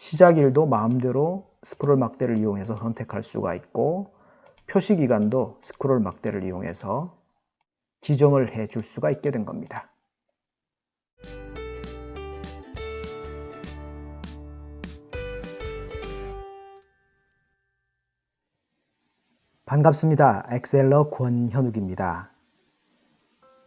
시작일도 마음대로 스크롤 막대를 이용해서 선택할 수가 있고, 표시기간도 스크롤 막대를 이용해서 지정을 해 줄 수가 있게 된 겁니다. 반갑습니다. 엑셀러 권현욱입니다.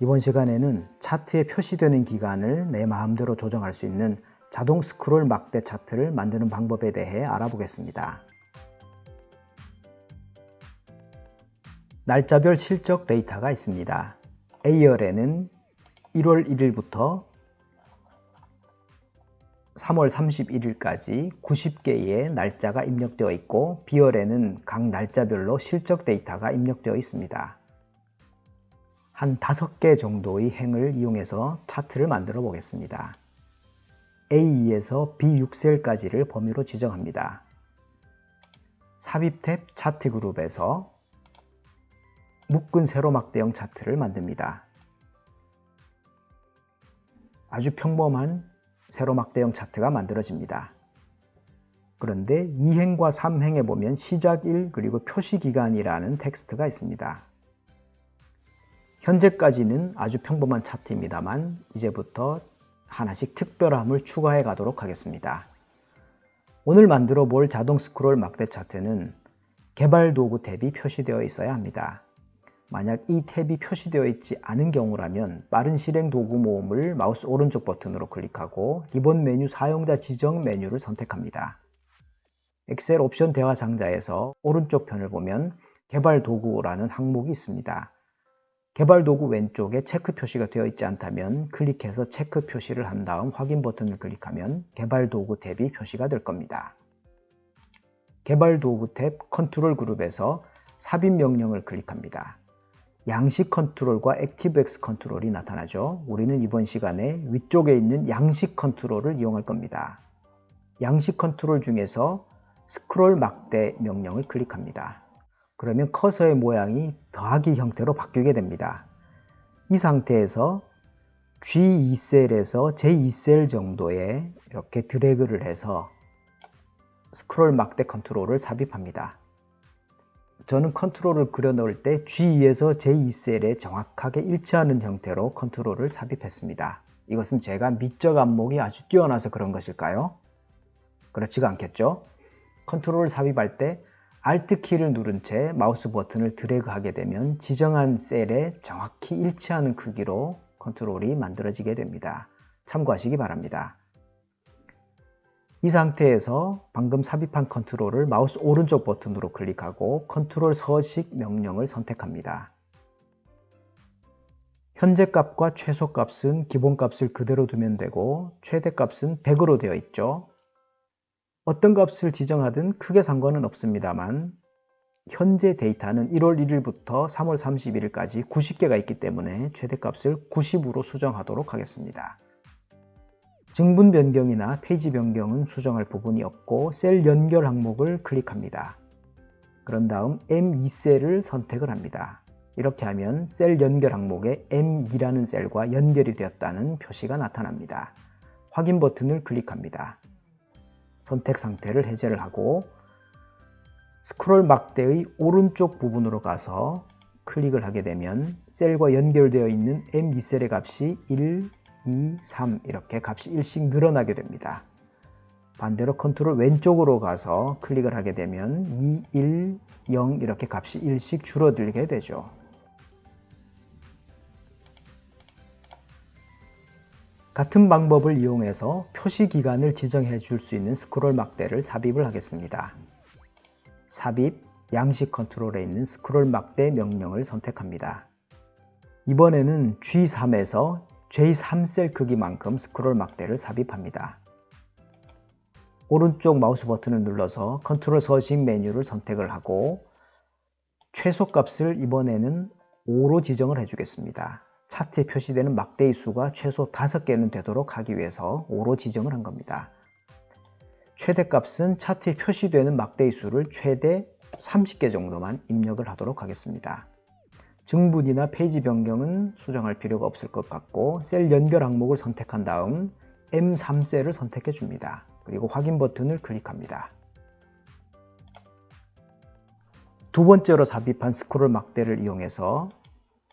이번 시간에는 차트에 표시되는 기간을 내 마음대로 조정할 수 있는 자동 스크롤 막대 차트를 만드는 방법에 대해 알아보겠습니다. 날짜별 실적 데이터가 있습니다. A열에는 1월 1일부터 3월 31일까지 90개의 날짜가 입력되어 있고, B열에는 각 날짜별로 실적 데이터가 입력되어 있습니다. 한 5개 정도의 행을 이용해서 차트를 만들어 보겠습니다. A2에서 B6셀까지를 범위로 지정합니다. 삽입 탭 차트 그룹에서 묶은 세로막대형 차트를 만듭니다. 아주 평범한 세로막대형 차트가 만들어집니다. 그런데 2행과 3행에 보면 시작일 그리고 표시기간이라는 텍스트가 있습니다. 현재까지는 아주 평범한 차트입니다만 이제부터 하나씩 특별함을 추가해 가도록 하겠습니다. 오늘 만들어 볼 자동 스크롤 막대 차트는 개발 도구 탭이 표시되어 있어야 합니다. 만약 이 탭이 표시되어 있지 않은 경우라면 빠른 실행 도구 모음을 마우스 오른쪽 버튼으로 클릭하고 리본 메뉴 사용자 지정 메뉴를 선택합니다. 엑셀 옵션 대화 상자에서 오른쪽 편을 보면 개발 도구라는 항목이 있습니다. 개발 도구 왼쪽에 체크 표시가 되어 있지 않다면 클릭해서 체크 표시를 한 다음 확인 버튼을 클릭하면 개발 도구 탭이 표시가 될 겁니다. 개발 도구 탭 컨트롤 그룹에서 삽입 명령을 클릭합니다. 양식 컨트롤과 액티브엑스 컨트롤이 나타나죠. 우리는 이번 시간에 위쪽에 있는 양식 컨트롤을 이용할 겁니다. 양식 컨트롤 중에서 스크롤 막대 명령을 클릭합니다. 그러면 커서의 모양이 더하기 형태로 바뀌게 됩니다. 이 상태에서 G2셀에서 J2셀 정도에 이렇게 드래그를 해서 스크롤 막대 컨트롤을 삽입합니다. 저는 컨트롤을 그려 넣을 때 G2에서 J2셀에 정확하게 일치하는 형태로 컨트롤을 삽입했습니다. 이것은 제가 미적 안목이 아주 뛰어나서 그런 것일까요? 그렇지가 않겠죠? 컨트롤을 삽입할 때 Alt 키를 누른 채 마우스 버튼을 드래그하게 되면 지정한 셀에 정확히 일치하는 크기로 컨트롤이 만들어지게 됩니다. 참고하시기 바랍니다. 이 상태에서 방금 삽입한 컨트롤을 마우스 오른쪽 버튼으로 클릭하고 컨트롤 서식 명령을 선택합니다. 현재 값과 최소 값은 기본 값을 그대로 두면 되고 최대 값은 100으로 되어 있죠. 어떤 값을 지정하든 크게 상관은 없습니다만 현재 데이터는 1월 1일부터 3월 31일까지 90개가 있기 때문에 최대 값을 90으로 수정하도록 하겠습니다. 증분 변경이나 페이지 변경은 수정할 부분이 없고 셀 연결 항목을 클릭합니다. 그런 다음 M2셀을 선택을 합니다. 이렇게 하면 셀 연결 항목에 M2라는 셀과 연결이 되었다는 표시가 나타납니다. 확인 버튼을 클릭합니다. 선택 상태를 해제를 하고 스크롤 막대의 오른쪽 부분으로 가서 클릭을 하게 되면 셀과 연결되어 있는 M2셀의 값이 1, 2, 3 이렇게 값이 1씩 늘어나게 됩니다. 반대로 컨트롤 왼쪽으로 가서 클릭을 하게 되면 2, 1, 0 이렇게 값이 1씩 줄어들게 되죠. 같은 방법을 이용해서 표시 기간을 지정해 줄 수 있는 스크롤 막대를 삽입을 하겠습니다. 삽입, 양식 컨트롤에 있는 스크롤 막대 명령을 선택합니다. 이번에는 G3에서 J3셀 크기만큼 스크롤 막대를 삽입합니다. 오른쪽 마우스 버튼을 눌러서 컨트롤 서식 메뉴를 선택을 하고 최소 값을 이번에는 5로 지정을 해주겠습니다. 차트에 표시되는 막대의 수가 최소 5개는 되도록 하기 위해서 5로 지정을 한 겁니다. 최대 값은 차트에 표시되는 막대의 수를 최대 30개 정도만 입력을 하도록 하겠습니다. 증분이나 페이지 변경은 수정할 필요가 없을 것 같고 셀 연결 항목을 선택한 다음 M3셀을 선택해 줍니다. 그리고 확인 버튼을 클릭합니다. 두 번째로 삽입한 스크롤 막대를 이용해서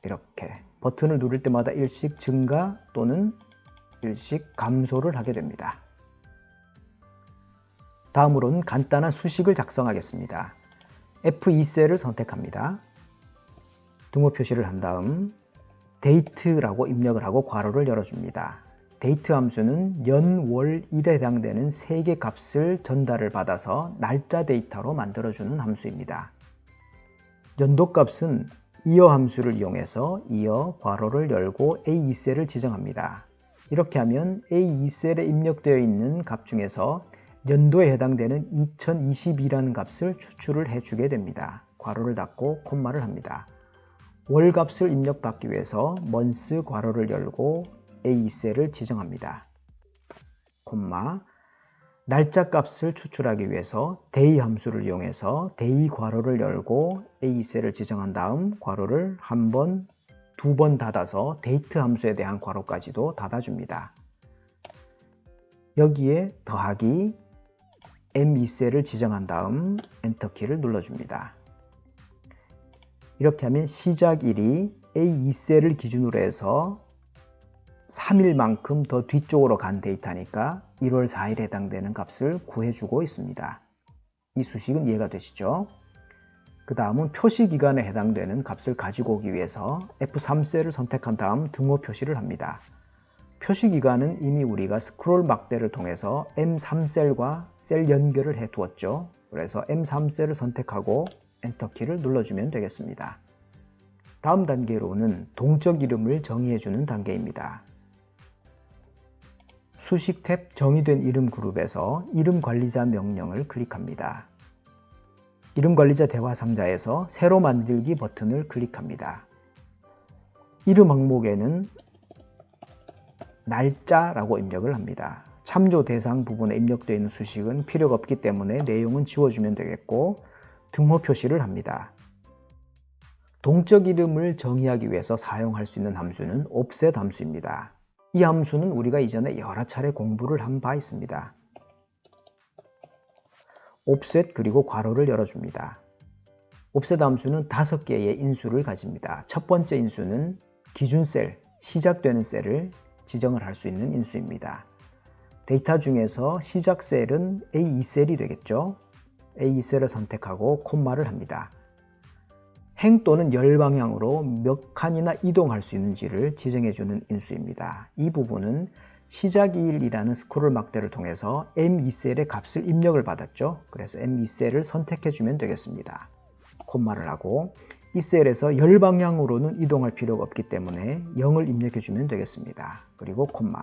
이렇게 버튼을 누를 때마다 일씩 증가 또는 일씩 감소를 하게 됩니다. 다음으로는 간단한 수식을 작성하겠습니다. F2셀을 선택합니다. 등호 표시를 한 다음 date라고 입력을 하고 괄호를 열어줍니다. date 함수는 연, 월, 일에 해당되는 3개 값을 전달을 받아서 날짜 데이터로 만들어주는 함수입니다. 연도 값은 year 함수를 이용해서 year 괄호를 열고 A2셀을 지정합니다. 이렇게 하면 A2셀에 입력되어 있는 값 중에서 연도에 해당되는 2022라는 값을 추출을 해주게 됩니다. 괄호를 닫고 콤마를 합니다. 월 값을 입력받기 위해서 month 괄호를 열고 A2셀을 지정합니다. 콤마. 날짜 값을 추출하기 위해서 day 함수를 이용해서 day 괄호를 열고 A2셀을 지정한 다음 괄호를 한 번, 두 번 닫아서 date 함수에 대한 괄호까지도 닫아줍니다. 여기에 더하기 M2셀을 지정한 다음 엔터키를 눌러줍니다. 이렇게 하면 시작일이 A2셀을 기준으로 해서 3일만큼 더 뒤쪽으로 간 데이터니까 1월 4일에 해당되는 값을 구해주고 있습니다. 이 수식은 이해가 되시죠? 그 다음은 표시기간에 해당되는 값을 가지고 오기 위해서 F3셀을 선택한 다음 등호 표시를 합니다. 표시기간은 이미 우리가 스크롤 막대를 통해서 M3셀과 셀 연결을 해 두었죠. 그래서 M3셀을 선택하고 엔터키를 눌러주면 되겠습니다. 다음 단계로는 동적 이름을 정의해주는 단계입니다. 수식 탭 정의된 이름 그룹에서 이름 관리자 명령을 클릭합니다. 이름 관리자 대화 상자에서 새로 만들기 버튼을 클릭합니다. 이름 항목에는 날짜라고 입력을 합니다. 참조 대상 부분에 입력되어 있는 수식은 필요가 없기 때문에 내용은 지워주면 되겠고 등호 표시를 합니다. 동적 이름을 정의하기 위해서 사용할 수 있는 함수는 offset 함수입니다. 이 함수는 우리가 이전에 여러 차례 공부를 한 바 있습니다. offset 그리고 괄호를 열어줍니다. offset 함수는 5개의 인수를 가집니다. 첫 번째 인수는 기준 셀, 시작되는 셀을 지정을 할 수 있는 인수입니다. 데이터 중에서 시작 셀은 A2셀이 되겠죠. A2셀을 선택하고 콤마를 합니다. 행 또는 열 방향으로 몇 칸이나 이동할 수 있는지를 지정해주는 인수입니다. 이 부분은 시작일이라는 스크롤 막대를 통해서 M2셀의 값을 입력을 받았죠. 그래서 M2셀을 선택해주면 되겠습니다. 콤마를 하고 이 셀에서 열 방향으로는 이동할 필요가 없기 때문에 0을 입력해주면 되겠습니다. 그리고 콤마.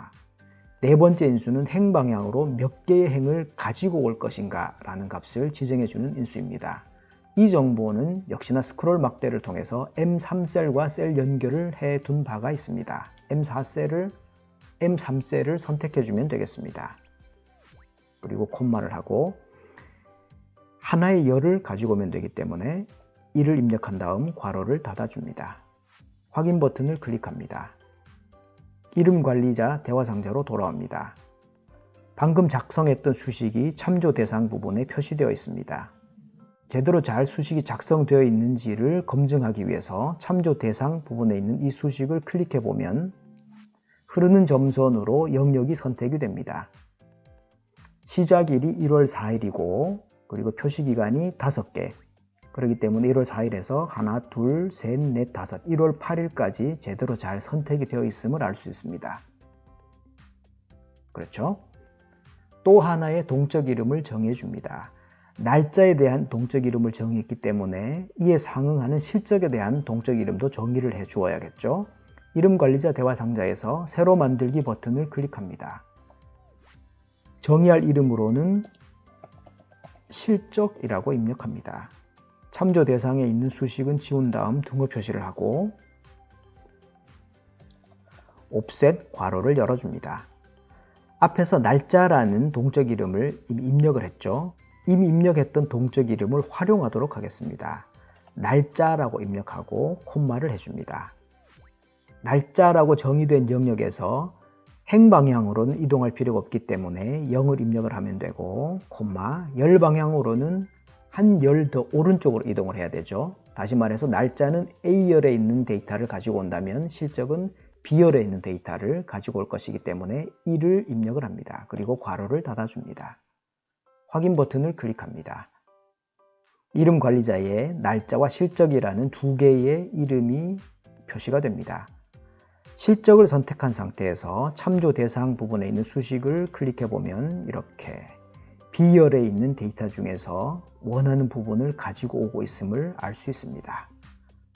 네 번째 인수는 행 방향으로 몇 개의 행을 가지고 올 것인가 라는 값을 지정해주는 인수입니다. 이 정보는 역시나 스크롤 막대를 통해서 M3셀과 셀 연결을 해 둔 바가 있습니다. M3셀을 선택해주면 되겠습니다. 그리고 콤마를 하고 하나의 열을 가지고 오면 되기 때문에 1을 입력한 다음 괄호를 닫아줍니다. 확인 버튼을 클릭합니다. 이름 관리자 대화 상자로 돌아옵니다. 방금 작성했던 수식이 참조 대상 부분에 표시되어 있습니다. 제대로 잘 수식이 작성되어 있는지를 검증하기 위해서 참조 대상 부분에 있는 이 수식을 클릭해 보면 흐르는 점선으로 영역이 선택이 됩니다. 시작일이 1월 4일이고 그리고 표시기간이 5개, 그렇기 때문에 1월 4일에서 하나, 둘, 셋, 넷, 다섯, 1월 8일까지 제대로 잘 선택이 되어 있음을 알 수 있습니다. 그렇죠? 또 하나의 동적 이름을 정해 줍니다. 날짜에 대한 동적 이름을 정의했기 때문에 이에 상응하는 실적에 대한 동적 이름도 정의를 해 주어야겠죠. 이름 관리자 대화 상자에서 새로 만들기 버튼을 클릭합니다. 정의할 이름으로는 실적이라고 입력합니다. 참조 대상에 있는 수식은 지운 다음 등호 표시를 하고 offset 괄호를 열어줍니다. 앞에서 날짜라는 동적 이름을 이미 입력을 했죠. 이미 입력했던 동적 이름을 활용하도록 하겠습니다. 날짜라고 입력하고 콤마를 해줍니다. 날짜라고 정의된 영역에서 행방향으로는 이동할 필요가 없기 때문에 0을 입력을 하면 되고, 콤마, 열 방향으로는 한 열 더 오른쪽으로 이동을 해야 되죠. 다시 말해서 날짜는 A열에 있는 데이터를 가지고 온다면 실적은 B열에 있는 데이터를 가지고 올 것이기 때문에 1을 입력을 합니다. 그리고 괄호를 닫아줍니다. 확인 버튼을 클릭합니다. 이름 관리자에 날짜와 실적이라는 두 개의 이름이 표시가 됩니다. 실적을 선택한 상태에서 참조 대상 부분에 있는 수식을 클릭해 보면 이렇게 B열에 있는 데이터 중에서 원하는 부분을 가지고 오고 있음을 알 수 있습니다.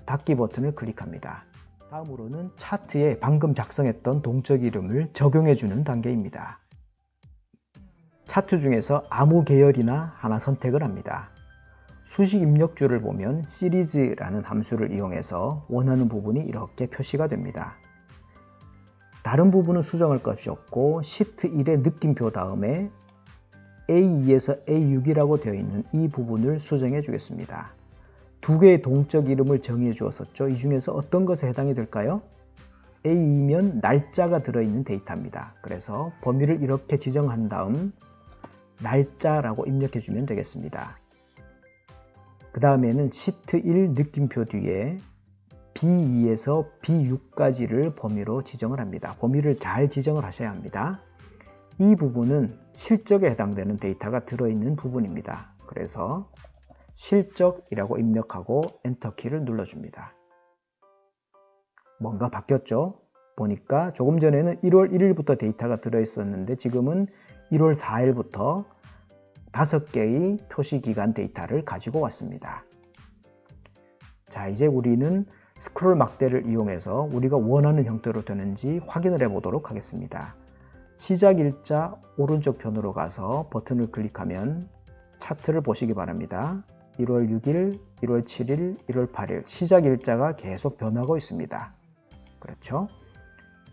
닫기 버튼을 클릭합니다. 다음으로는 차트에 방금 작성했던 동적 이름을 적용해 주는 단계입니다. 차트 중에서 아무 계열이나 하나 선택을 합니다. 수식 입력줄을 보면 Series라는 함수를 이용해서 원하는 부분이 이렇게 표시가 됩니다. 다른 부분은 수정할 것이 없고 시트 1의 느낌표 다음에 A2에서 A6이라고 되어 있는 이 부분을 수정해 주겠습니다. 두 개의 동적 이름을 정의해 주었었죠. 이 중에서 어떤 것에 해당이 될까요? A2면 날짜가 들어있는 데이터입니다. 그래서 범위를 이렇게 지정한 다음 날짜라고 입력해 주면 되겠습니다. 그 다음에는 시트 1 느낌표 뒤에 B2에서 B6까지를 범위로 지정을 합니다. 범위를 잘 지정을 하셔야 합니다. 이 부분은 실적에 해당되는 데이터가 들어있는 부분입니다. 그래서 실적이라고 입력하고 엔터키를 눌러줍니다. 뭔가 바뀌었죠? 보니까 조금 전에는 1월 1일부터 데이터가 들어있었는데 지금은 1월 4일부터 5개의 표시기간 데이터를 가지고 왔습니다. 자, 이제 우리는 스크롤 막대를 이용해서 우리가 원하는 형태로 되는지 확인을 해 보도록 하겠습니다. 시작 일자 오른쪽 편으로 가서 버튼을 클릭하면 차트를 보시기 바랍니다. 1월 6일, 1월 7일, 1월 8일 시작 일자가 계속 변하고 있습니다. 그렇죠?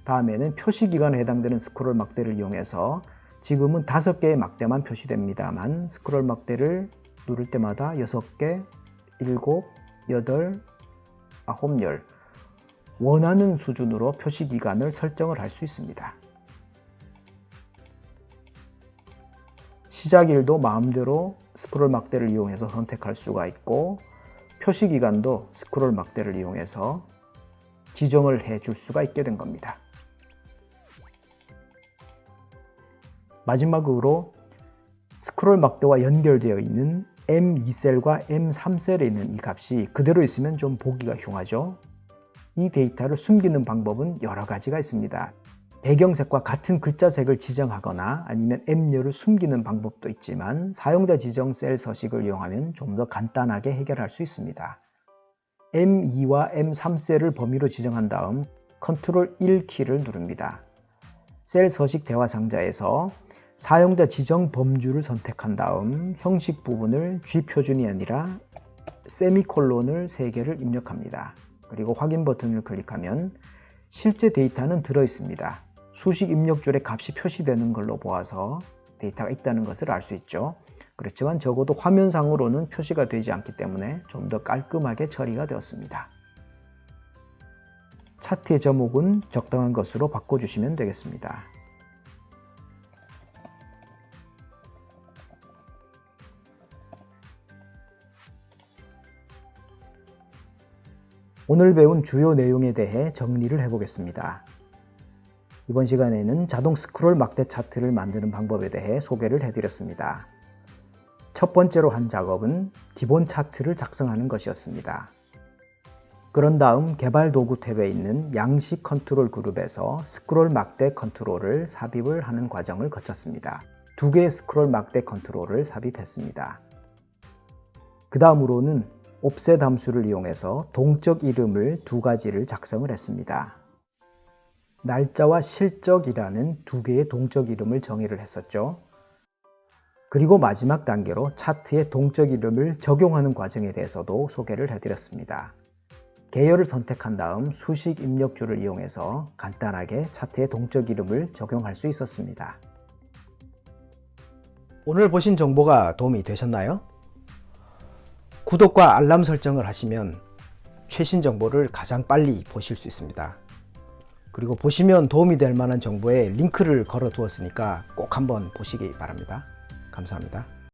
다음에는 표시기간에 해당되는 스크롤 막대를 이용해서 지금은 5개의 막대만 표시됩니다만 스크롤 막대를 누를 때마다 6개, 7, 8, 9, 10 원하는 수준으로 표시기간을 설정을 할 수 있습니다. 시작일도 마음대로 스크롤 막대를 이용해서 선택할 수가 있고 표시기간도 스크롤 막대를 이용해서 지정을 해 줄 수가 있게 된 겁니다. 마지막으로 스크롤 막대와 연결되어 있는 M2셀과 M3셀에 있는 이 값이 그대로 있으면 좀 보기가 흉하죠. 이 데이터를 숨기는 방법은 여러 가지가 있습니다. 배경색과 같은 글자색을 지정하거나 아니면 M열을 숨기는 방법도 있지만 사용자 지정 셀 서식을 이용하면 좀 더 간단하게 해결할 수 있습니다. M2와 M3셀을 범위로 지정한 다음 Ctrl 1키를 누릅니다. 셀 서식 대화 상자에서 사용자 지정 범주를 선택한 다음 형식 부분을 G표준이 아니라 세미콜론을 3개를 입력합니다. 그리고 확인 버튼을 클릭하면 실제 데이터는 들어 있습니다. 수식 입력줄에 값이 표시되는 걸로 보아서 데이터가 있다는 것을 알 수 있죠. 그렇지만 적어도 화면상으로는 표시가 되지 않기 때문에 좀 더 깔끔하게 처리가 되었습니다. 차트의 제목은 적당한 것으로 바꿔주시면 되겠습니다. 오늘 배운 주요 내용에 대해 정리를 해보겠습니다. 이번 시간에는 자동 스크롤 막대 차트를 만드는 방법에 대해 소개를 해드렸습니다. 첫 번째로 한 작업은 기본 차트를 작성하는 것이었습니다. 그런 다음 개발 도구 탭에 있는 양식 컨트롤 그룹에서 스크롤 막대 컨트롤을 삽입을 하는 과정을 거쳤습니다. 2개의 스크롤 막대 컨트롤을 삽입했습니다. 그 다음으로는 옵셋 함수를 이용해서 동적 이름을 2가지를 작성을 했습니다. 날짜와 실적이라는 2개의 동적 이름을 정의를 했었죠. 그리고 마지막 단계로 차트에 동적 이름을 적용하는 과정에 대해서도 소개를 해드렸습니다. 계열을 선택한 다음 수식 입력줄을 이용해서 간단하게 차트에 동적 이름을 적용할 수 있었습니다. 오늘 보신 정보가 도움이 되셨나요? 구독과 알람 설정을 하시면 최신 정보를 가장 빨리 보실 수 있습니다. 그리고 보시면 도움이 될 만한 정보에 링크를 걸어 두었으니까 꼭 한번 보시기 바랍니다. 감사합니다.